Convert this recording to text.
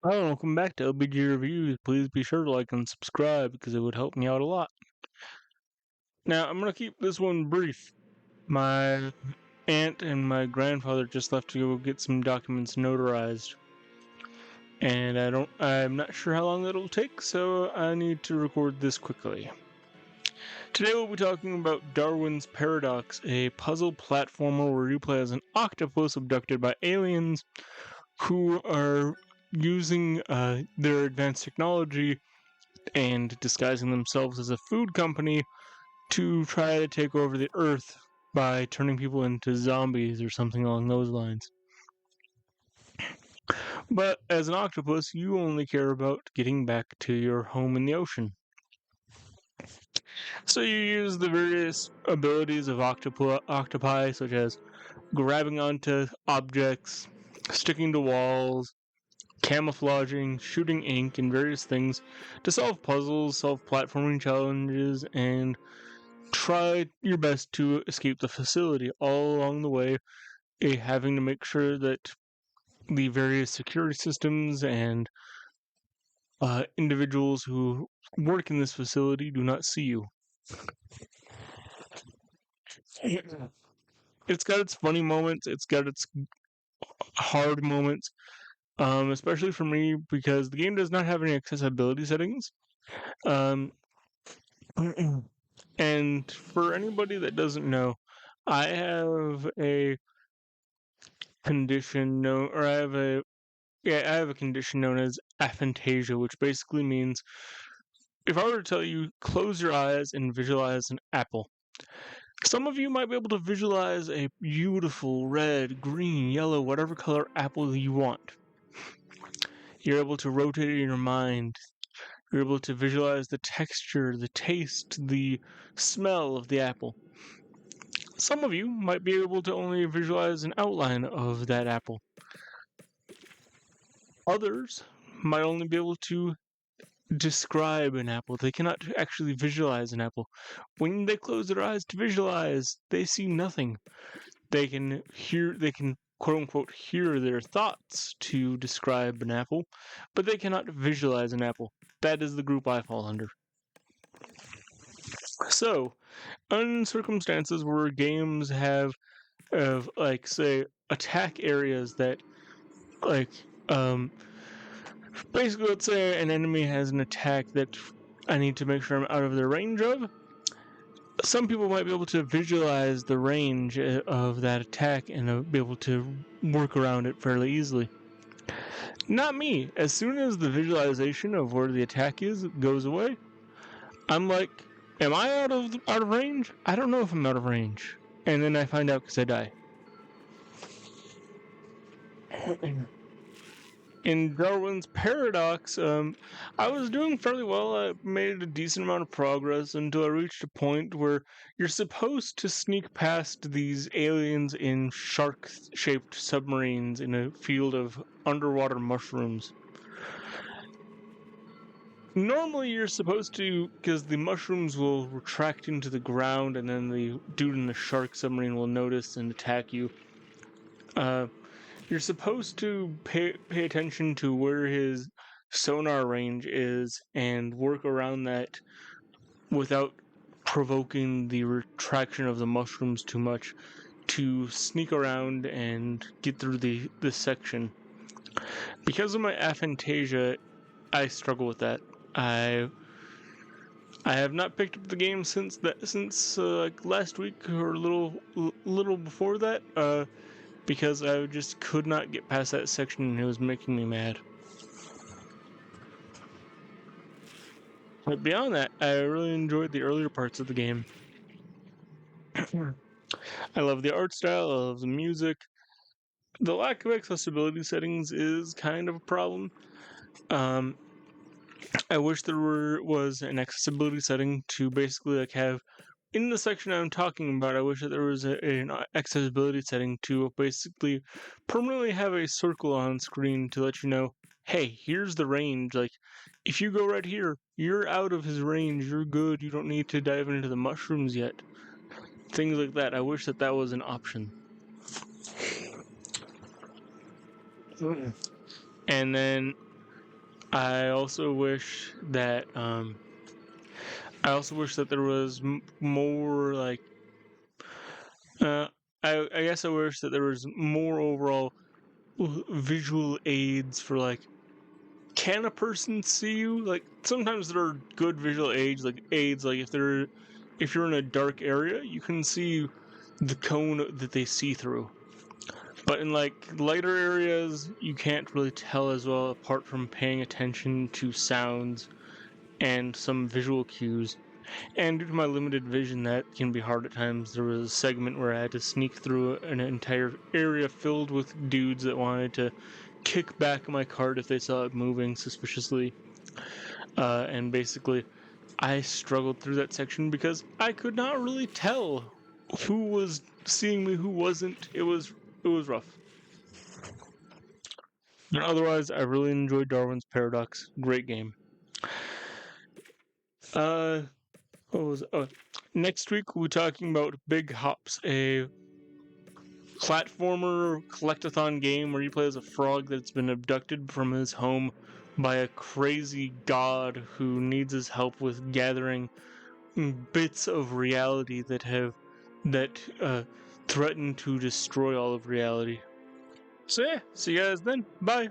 Hello, and welcome back to LBG Reviews. Please be sure to like and subscribe because it would help me out a lot. Now, I'm going to keep this one brief. My aunt and my grandfather just left to go get some documents notarized. And I'm not sure how long that'll take, so I need to record this quickly. Today we'll be talking about Darwin's Paradox, a puzzle platformer where you play as an octopus abducted by aliens who are using their advanced technology and disguising themselves as a food company to try to take over the earth by turning people into zombies or something along those lines. But as an octopus, you only care about getting back to your home in the ocean. So you use the various abilities of octopi, such as grabbing onto objects, sticking to walls, camouflaging, shooting ink, and various things to solve puzzles, solve platforming challenges, and try your best to escape the facility. All along the way, having to make sure that the various security systems and individuals who work in this facility do not see you. It's got its funny moments, it's got its hard moments, especially for me because the game does not have any accessibility settings. Um, and for anybody that doesn't know, I have a condition known, or I have a condition known as aphantasia, which basically means if I were to tell you close your eyes and visualize an apple, some of you might be able to visualize a beautiful red, green, yellow, whatever color apple you want. You're able to rotate it in your mind. You're able to visualize the texture, the taste, the smell of the apple. Some of you might be able to only visualize an outline of that apple. Others might only be able to describe an apple. They cannot actually visualize an apple. When they close their eyes to visualize, they see nothing. They can quote unquote hear their thoughts to describe an apple, but they cannot visualize an apple. That is the group I fall under. So, in circumstances where games have like say attack areas that like basically, let's say an enemy has an attack that I need to make sure I'm out of their range of. Some people might be able to visualize the range of that attack and be able to work around it fairly easily. Not me. As soon as the visualization of where the attack is goes away, I'm like, am I out of range? I don't know if I'm out of range. And then I find out because I die. In Darwin's Paradox, I was doing fairly well. I made a decent amount of progress until I reached a point where you're supposed to sneak past these aliens in shark shaped submarines in a field of underwater mushrooms. Normally, you're supposed to, because the mushrooms will retract into the ground and then the dude in the shark submarine will notice and attack you. You're supposed to pay attention to where his sonar range is and work around that without provoking the retraction of the mushrooms too much to sneak around and get through this section. Because of my aphantasia, I struggle with that. I have not picked up the game since like last week or a little before that. Because I just could not get past that section and it was making me mad. But beyond that, I really enjoyed the earlier parts of the game. I love the art style, I love the music. The lack of accessibility settings is kind of a problem. I wish there was an accessibility setting to basically like have in the section I'm talking about. I wish that there was an accessibility setting to basically permanently have a circle on screen to let you know, hey, here's the range. Like, if you go right here, you're out of his range. You're good. You don't need to dive into the mushrooms yet. Things like that. I wish that that was an option. And then I also wish that there was more like I guess I wish that there was more overall visual aids for like, can a person see you? Like sometimes there are good visual aids like if you're in a dark area, you can see the cone that they see through. But in like lighter areas, you can't really tell as well apart from paying attention to sounds and some visual cues. And due to my limited vision, that can be hard at times. There was a segment where I had to sneak through an entire area filled with dudes that wanted to kick back my cart if they saw it moving suspiciously. And basically, I struggled through that section because I could not really tell who was seeing me, who wasn't. It was rough. And otherwise, I really enjoyed Darwin's Paradox. Great game. What was it? Oh, next week we'll be talking about Big Hops, a platformer collectathon game where you play as a frog that's been abducted from his home by a crazy god who needs his help with gathering bits of reality that threaten to destroy all of reality. So yeah, see you guys then. Bye.